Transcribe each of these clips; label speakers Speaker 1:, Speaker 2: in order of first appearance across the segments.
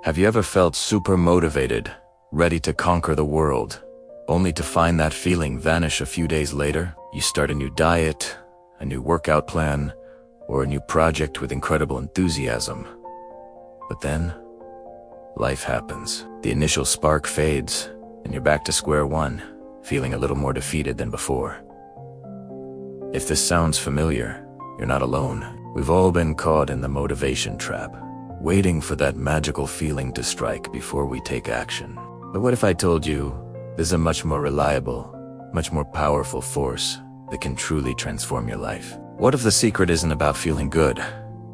Speaker 1: Have you ever felt super motivated, ready to conquer the world, only to find that feeling vanish a few days later? You start a new diet, a new workout plan, or a new project with incredible enthusiasm. But then, life happens. The initial spark fades, and you're back to square one, feeling a little more defeated than before. If this sounds familiar, you're not alone. We've all been caught in the motivation trap, waiting for that magical feeling to strike before we take action. But what if I told you there's a much more reliable, much more powerful force that can truly transform your life? What if the secret isn't about feeling good,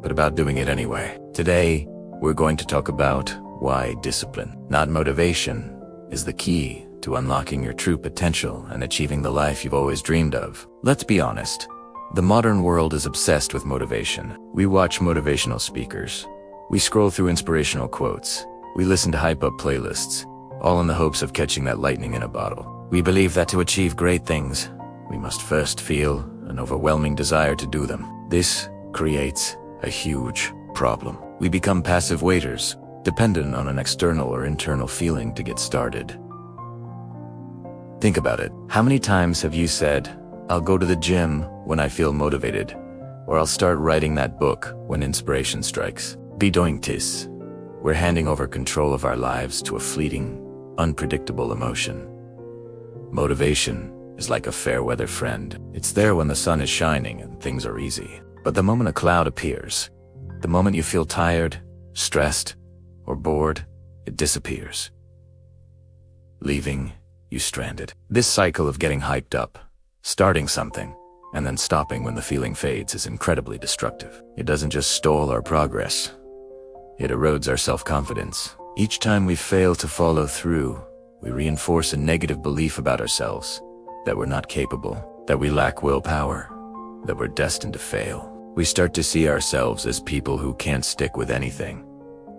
Speaker 1: but about doing it anyway? Today, we're going to talk about why discipline, not motivation, is the key to unlocking your true potential and achieving the life you've always dreamed of. Let's be honest. The modern world is obsessed with motivation. We watch motivational speakers. We scroll through inspirational quotes. We listen to hype-up playlists, all in the hopes of catching that lightning in a bottle. We believe that to achieve great things, we must first feel an overwhelming desire to do them. This creates a huge problem. We become passive waiters, dependent on an external or internal feeling to get started. Think about it. How many times have you said, "I'll go to the gym when I feel motivated," or "I'll start writing that book when inspiration strikes"? Be doing this. We're handing over control of our lives to a fleeting, unpredictable emotion. Motivation is like a fair weather friend. It's there when the sun is shining and things are easy. But the moment a cloud appears, the moment you feel tired, stressed, or bored, it disappears, leaving you stranded. This cycle of getting hyped up, starting something, and then stopping when the feeling fades is incredibly destructive. It doesn't just stall our progress, it erodes our self-confidence. Each time we fail to follow through, we reinforce a negative belief about ourselves, that we're not capable, that we lack willpower, that we're destined to fail. We start to see ourselves as people who can't stick with anything,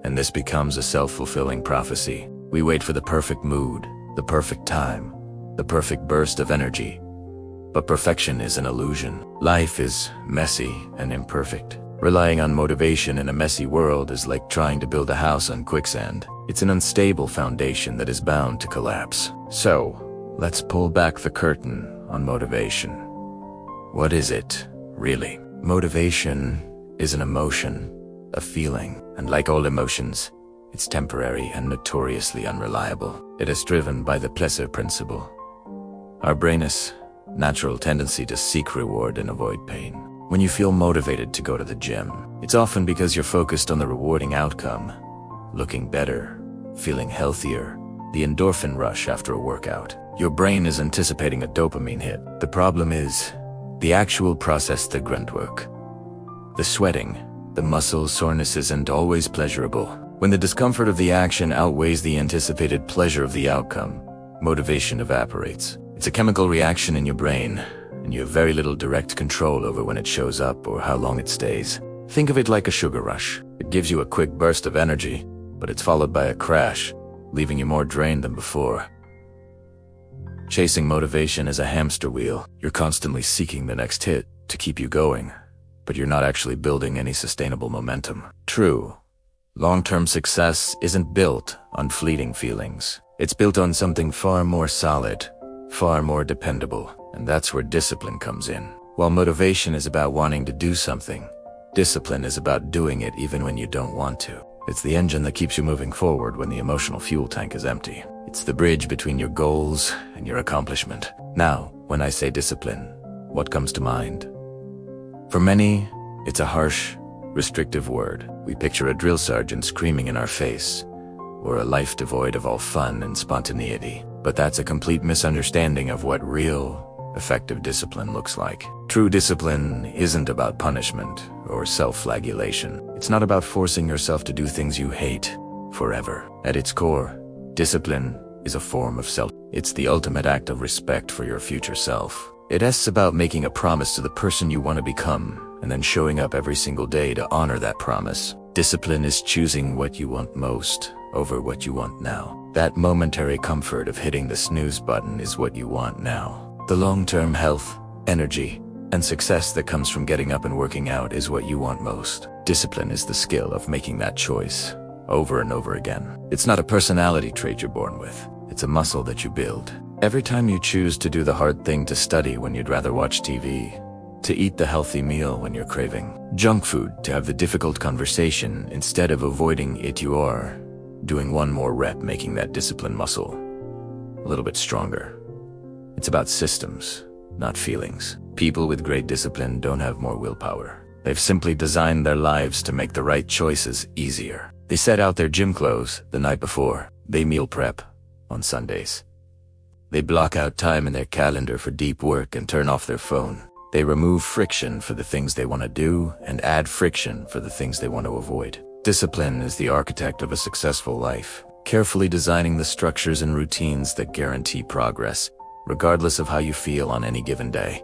Speaker 1: and this becomes a self-fulfilling prophecy. We wait for the perfect mood, the perfect time, the perfect burst of energy. But perfection is an illusion. Life is messy and imperfect. Relying on motivation in a messy world is like trying to build a house on quicksand. It's an unstable foundation that is bound to collapse. So, let's pull back the curtain on motivation. What is it, really? Motivation is an emotion, a feeling, and like all emotions, it's temporary and notoriously unreliable. It is driven by the pleasure principle. Our brain has natural tendency to seek reward and avoid pain. When you feel motivated to go to the gym, it's often because you're focused on the rewarding outcome, looking better, feeling healthier, the endorphin rush after a workout. Your brain is anticipating a dopamine hit. The problem is the actual process, the grunt work. The sweating, the muscle soreness isn't always pleasurable. When the discomfort of the action outweighs the anticipated pleasure of the outcome, motivation evaporates. It's a chemical reaction in your brain, and you have very little direct control over when it shows up or how long it stays. Think of it like a sugar rush. It gives you a quick burst of energy, but it's followed by a crash, leaving you more drained than before. Chasing motivation is a hamster wheel. You're constantly seeking the next hit to keep you going, but you're not actually building any sustainable momentum. True, long-term success isn't built on fleeting feelings. It's built on something far more solid, far more dependable, and that's where discipline comes in. While motivation is about wanting to do something, discipline is about doing it even when you don't want to. It's the engine that keeps you moving forward when the emotional fuel tank is empty. It's the bridge between your goals and your accomplishment. Now, when I say discipline, what comes to mind? For many, it's a harsh, restrictive word. We picture a drill sergeant screaming in our face, or a life devoid of all fun and spontaneity. But that's a complete misunderstanding of what real, effective discipline looks like. True discipline isn't about punishment or self-flagellation. It's not about forcing yourself to do things you hate forever. At its core, discipline is a form of self. It's the ultimate act of respect for your future self. It asks about making a promise to the person you want to become, and then showing up every single day to honor that promise. Discipline is choosing what you want most over what you want now. That momentary comfort of hitting the snooze button is what you want now. The long-term health, energy, and success that comes from getting up and working out is what you want most. Discipline is the skill of making that choice, over and over again. It's not a personality trait you're born with. It's a muscle that you build. Every time you choose to do the hard thing, to study when you'd rather watch TV, to eat the healthy meal when you're craving junk food, to have the difficult conversation instead of avoiding it, you are doing one more rep, making that discipline muscle a little bit stronger. It's about systems, not feelings. People with great discipline don't have more willpower. They've simply designed their lives to make the right choices easier. They set out their gym clothes the night before. They meal prep on Sundays. They block out time in their calendar for deep work and turn off their phone. They remove friction for the things they want to do and add friction for the things they want to avoid. Discipline is the architect of a successful life, carefully designing the structures and routines that guarantee progress, regardless of how you feel on any given day.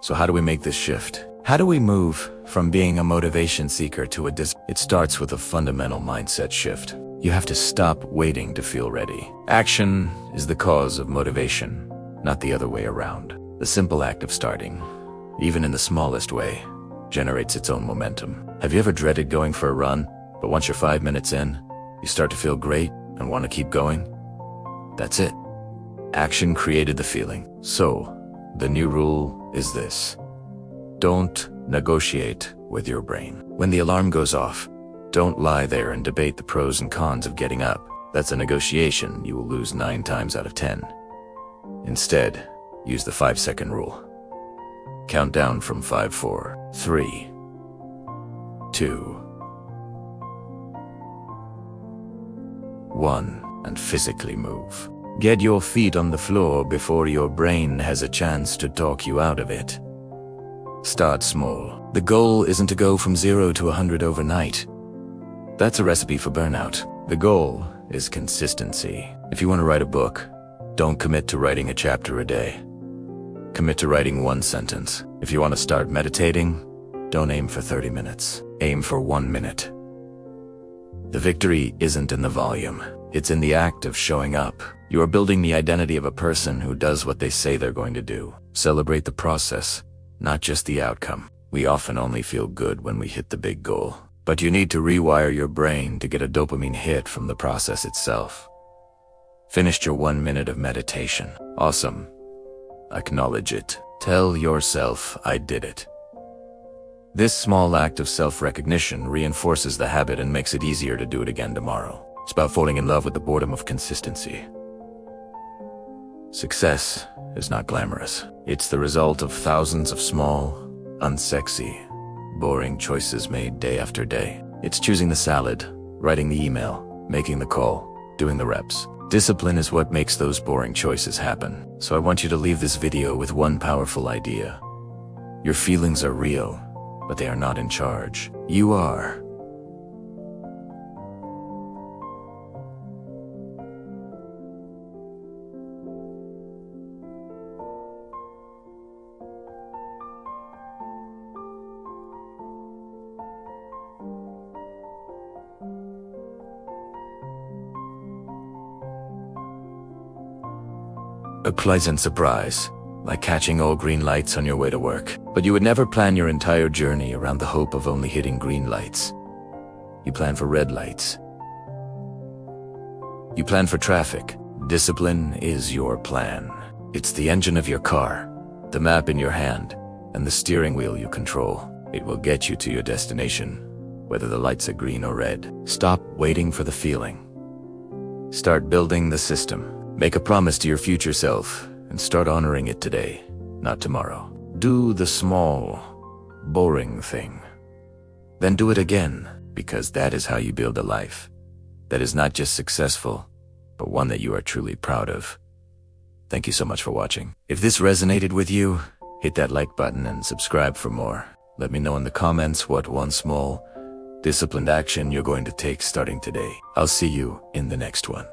Speaker 1: So how do we make this shift? How do we move from being a motivation seeker to It starts with a fundamental mindset shift. You have to stop waiting to feel ready. Action is the cause of motivation, not the other way around. The simple act of starting, even in the smallest way, generates its own momentum. Have you ever dreaded going for a run, but once you're 5 minutes in, you start to feel great and want to keep going? That's it. Action created the feeling. So, the new rule is this: don't negotiate with your brain. When the alarm goes off, don't lie there and debate the pros and cons of getting up. That's a negotiation you will lose 9 times out of 10. Instead, use the 5-second rule. Count down from 5, 4, 3, 2, 1, and physically move. Get your feet on the floor before your brain has a chance to talk you out of it. Start small. The goal isn't to go from 0 to 100 overnight. That's a recipe for burnout. The goal is consistency. If you want to write a book, don't commit to writing a chapter a day. Commit to writing 1 sentence. If you want to start meditating, don't aim for 30 minutes. Aim for 1 minute. The victory isn't in the volume. It's in the act of showing up. You are building the identity of a person who does what they say they're going to do. Celebrate the process, not just the outcome. We often only feel good when we hit the big goal. But you need to rewire your brain to get a dopamine hit from the process itself. Finished your 1 minute of meditation. Awesome. Acknowledge it. Tell yourself, I did it. This small act of self-recognition reinforces the habit and makes it easier to do it again tomorrow. It's about falling in love with the boredom of consistency. Success is not glamorous. It's the result of thousands of small, unsexy, boring choices made day after day. It's choosing the salad, writing the email, making the call, doing the reps. Discipline is what makes those boring choices happen. So I want you to leave this video with one powerful idea. Your feelings are real, but they are not in charge. You are. A pleasant surprise, like catching all green lights on your way to work. But you would never plan your entire journey around the hope of only hitting green lights. You plan for red lights. You plan for traffic. Discipline is your plan. It's the engine of your car, the map in your hand, and the steering wheel you control. It will get you to your destination, whether the lights are green or red. Stop waiting for the feeling. Start building the system. Make a promise to your future self and start honoring it today, not tomorrow. Do the small, boring thing. Then do it again, because that is how you build a life that is not just successful, but one that you are truly proud of. Thank you so much for watching. If this resonated with you, hit that like button and subscribe for more. Let me know in the comments what one small, disciplined action you're going to take starting today. I'll see you in the next one.